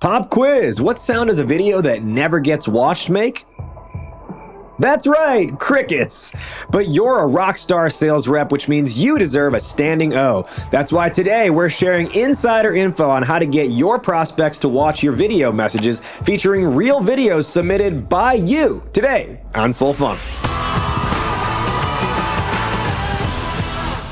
Pop quiz, what sound does a video that never gets watched make? That's right, crickets. But you're a rock star sales rep, which means you deserve a standing O. That's why today we're sharing insider info on how to get your prospects to watch your video messages featuring real videos submitted by you today on Full Funnel.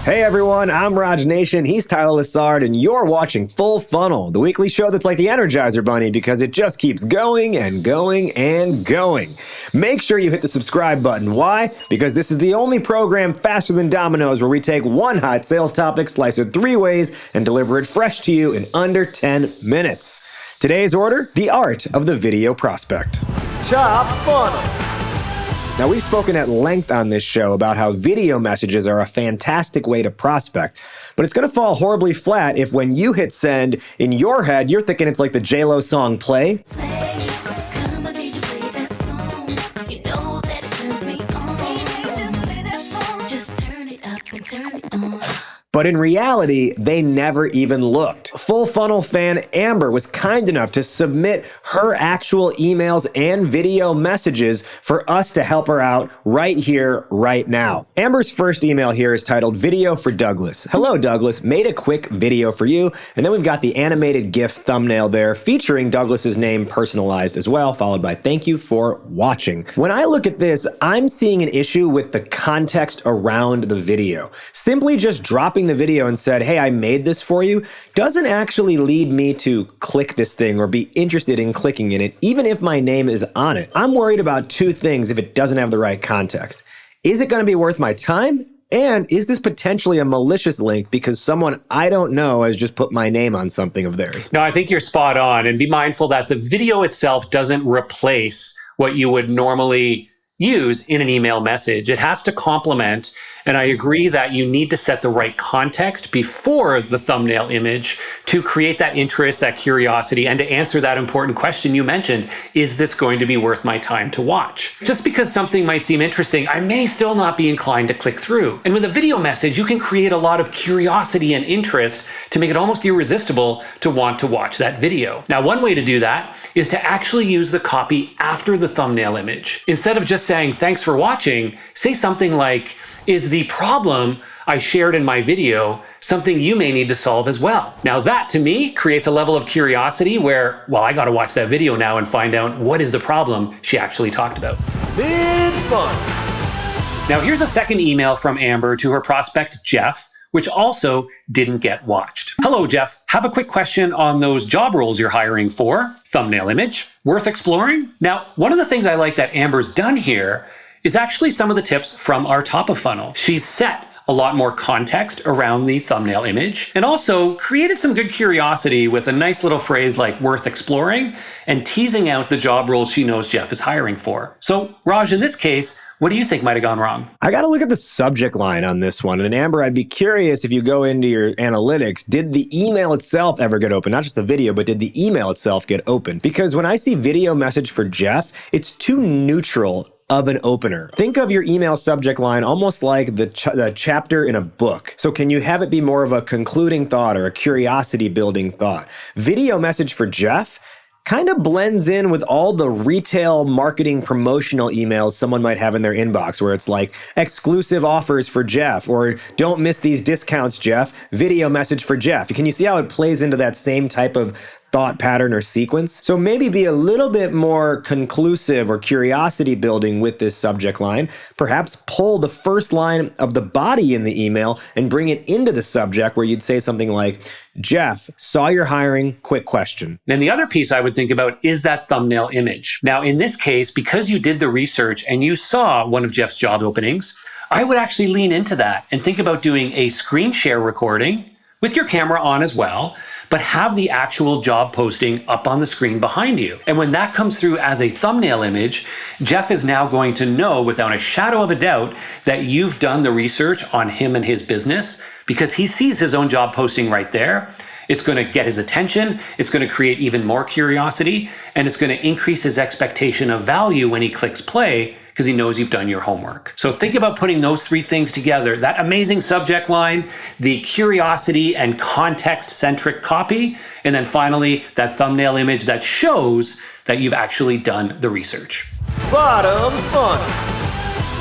Hey everyone, I'm Raj Nation, he's Tyler Lessard, and you're watching Full Funnel, the weekly show that's like the Energizer Bunny because it just keeps going and going and going. Make sure you hit the subscribe button. Why? Because this is the only program faster than Domino's where we take one hot sales topic, slice it 3 ways, and deliver it fresh to you in under 10 minutes. Today's order, the art of the video prospect. Top Funnel. Now, we've spoken at length on this show about how video messages are a fantastic way to prospect, but it's going to fall horribly flat if when you hit send, in your head, you're thinking it's like the J-Lo song Play. But in reality, they never even looked. Full Funnel fan Amber was kind enough to submit her actual emails and video messages for us to help her out right here, right now. Amber's first email here is titled Video for Douglas. Hello, Douglas. Made a quick video for you. And then we've got the animated GIF thumbnail there featuring Douglas's name personalized as well, followed by thank you for watching. When I look at this, I'm seeing an issue with the context around the video. Simply just dropping the video and said, hey, I made this for you, doesn't actually lead me to click this thing or be interested in clicking in it, even if my name is on it. I'm worried about 2 things if it doesn't have the right context. Is it going to be worth my time? And is this potentially a malicious link because someone I don't know has just put my name on something of theirs? No, I think you're spot on. And be mindful that the video itself doesn't replace what you would normally use in an email message. It has to complement. And I agree that you need to set the right context before the thumbnail image to create that interest, that curiosity, and to answer that important question you mentioned. Is this going to be worth my time to watch? Just because something might seem interesting, I may still not be inclined to click through. And with a video message, you can create a lot of curiosity and interest to make it almost irresistible to want to watch that video. Now, one way to do that is to actually use the copy after the thumbnail image. Instead of just saying, thanks for watching, say something like, is the problem I shared in my video something you may need to solve as well? Now that, to me, creates a level of curiosity where, well, I gotta watch that video now and find out what is the problem she actually talked about. Mid-Funnel. Now here's a second email from Amber to her prospect, Jeff, which also didn't get watched. Hello, Jeff. Have a quick question on those job roles you're hiring for. Thumbnail image. Worth exploring? Now, one of the things I like that Amber's done here is actually some of the tips from our top of funnel. She's set a lot more context around the thumbnail image and also created some good curiosity with a nice little phrase like worth exploring and teasing out the job roles she knows Jeff is hiring for. So Raj, in this case, what do you think might have gone wrong? I got to look at the subject line on this one. And Amber, I'd be curious if you go into your analytics, did the email itself ever get open? Not just the video, but did the email itself get open? Because when I see video message for Jeff, it's too neutral of an opener. Think of your email subject line almost like the chapter in a book. So can you have it be more of a concluding thought or a curiosity building thought? Video message for Jeff kind of blends in with all the retail marketing promotional emails someone might have in their inbox where it's like exclusive offers for Jeff or don't miss these discounts, Jeff, video message for Jeff. Can you see how it plays into that same type of thought pattern or sequence? So maybe be a little bit more conclusive or curiosity building with this subject line. Perhaps pull the first line of the body in the email and bring it into the subject where you'd say something like, Jeff, saw you're hiring, quick question. And the other piece I would think about is that thumbnail image. Now, in this case, because you did the research and you saw one of Jeff's job openings, I would actually lean into that and think about doing a screen share recording with your camera on as well, but have the actual job posting up on the screen behind you. And when that comes through as a thumbnail image, Jeff is now going to know without a shadow of a doubt that you've done the research on him and his business because he sees his own job posting right there. It's going to get his attention, it's going to create even more curiosity, and it's going to increase his expectation of value when he clicks play because he knows you've done your homework. So think about putting those three things together, that amazing subject line, the curiosity and context-centric copy, and then finally that thumbnail image that shows that you've actually done the research. Bottom funnel.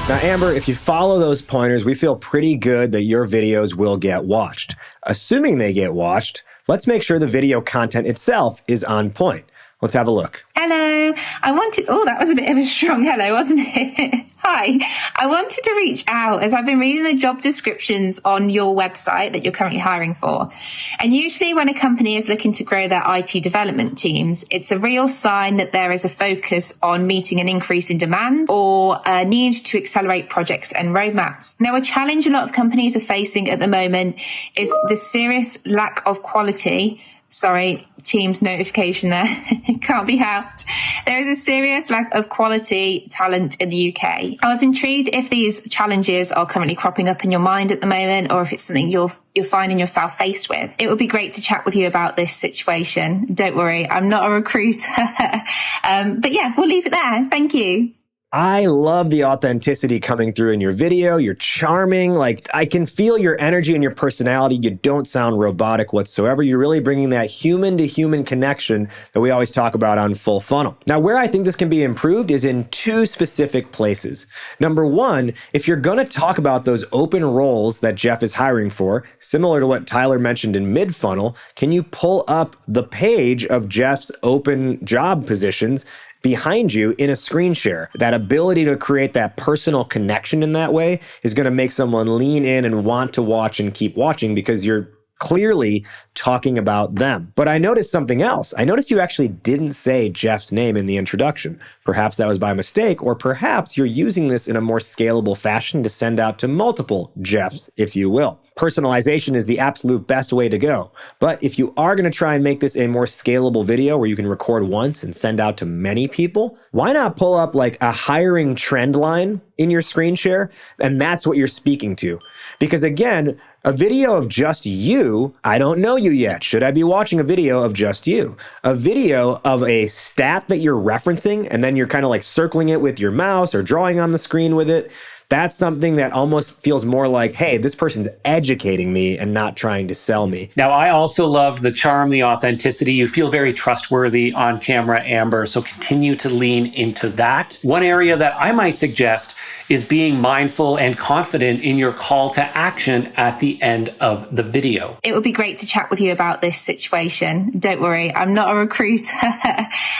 Now, Amber, if you follow those pointers, we feel pretty good that your videos will get watched. Assuming they get watched, let's make sure the video content itself is on point. Let's have a look. Hello. That was a bit of a strong hello, wasn't it? Hi. I wanted to reach out as I've been reading the job descriptions on your website that you're currently hiring for. And usually when a company is looking to grow their IT development teams, it's a real sign that there is a focus on meeting an increase in demand or a need to accelerate projects and roadmaps. Now, a challenge a lot of companies are facing at the moment is the serious lack of quality. Sorry, Teams notification there. It can't be helped. There is a serious lack of quality talent in the UK. I was intrigued if these challenges are currently cropping up in your mind at the moment, or if it's something you're finding yourself faced with. It would be great to chat with you about this situation. Don't worry, I'm not a recruiter. But yeah, we'll leave it there. Thank you. I love the authenticity coming through in your video. You're charming. Like, I can feel your energy and your personality. You don't sound robotic whatsoever. You're really bringing that human to human connection that we always talk about on Full Funnel. Now, where I think this can be improved is in two specific places. Number one, if you're going to talk about those open roles that Jeff is hiring for, similar to what Tyler mentioned in mid-funnel, can you pull up the page of Jeff's open job positions behind you in a screen share? That ability to create that personal connection in that way is going to make someone lean in and want to watch and keep watching because you're clearly talking about them. But I noticed something else. I noticed you actually didn't say Jeff's name in the introduction. Perhaps that was by mistake, or perhaps you're using this in a more scalable fashion to send out to multiple Jeffs, if you will. Personalization is the absolute best way to go. But if you are going to try and make this a more scalable video where you can record once and send out to many people, why not pull up like a hiring trend line in your screen share? And that's what you're speaking to. Because again, a video of just you, I don't know you yet. Should I be watching a video of just you? A video of a stat that you're referencing, and then you're kind of like circling it with your mouse or drawing on the screen with it. That's something that almost feels more like, hey, this person's educating me and not trying to sell me. Now, I also loved the charm, the authenticity. You feel very trustworthy on camera, Amber, so continue to lean into that. One area that I might suggest is being mindful and confident in your call to action at the end of the video. It would be great to chat with you about this situation. Don't worry, I'm not a recruiter.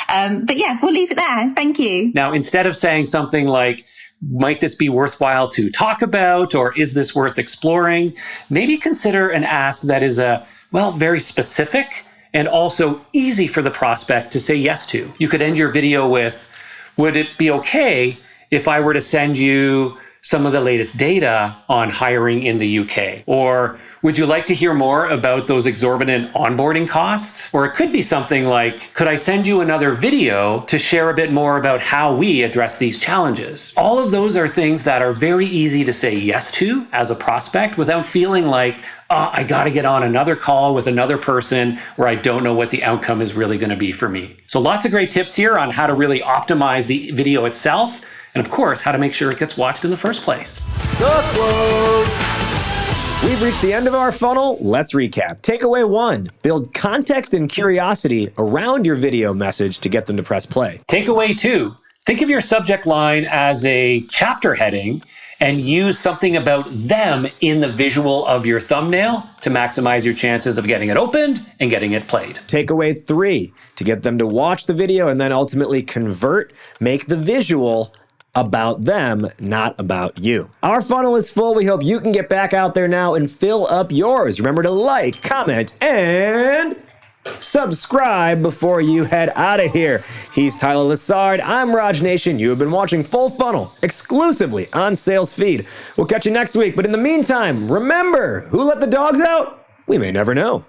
But yeah, we'll leave it there. Thank you. Now, instead of saying something like, might this be worthwhile to talk about, or is this worth exploring? Maybe consider an ask that is very specific and also easy for the prospect to say yes to. You could end your video with, would it be okay if I were to send you some of the latest data on hiring in the UK? Or would you like to hear more about those exorbitant onboarding costs? Or it could be something like, could I send you another video to share a bit more about how we address these challenges? All of those are things that are very easy to say yes to as a prospect without feeling like, I got to get on another call with another person where I don't know what the outcome is really going to be for me. So lots of great tips here on how to really optimize the video itself. And of course, how to make sure it gets watched in the first place. The close. We've reached the end of our funnel. Let's recap. Takeaway 1, build context and curiosity around your video message to get them to press play. Takeaway 2, think of your subject line as a chapter heading and use something about them in the visual of your thumbnail to maximize your chances of getting it opened and getting it played. Takeaway 3, to get them to watch the video and then ultimately convert, make the visual about them, not about you. Our funnel is full. We hope you can get back out there now and fill up yours. Remember to like, comment, and subscribe before you head out of here. He's Tyler Lessard. I'm Raj Nation. You have been watching Full Funnel exclusively on Sales Feed. We'll catch you next week. But in the meantime, remember, who let the dogs out? We may never know.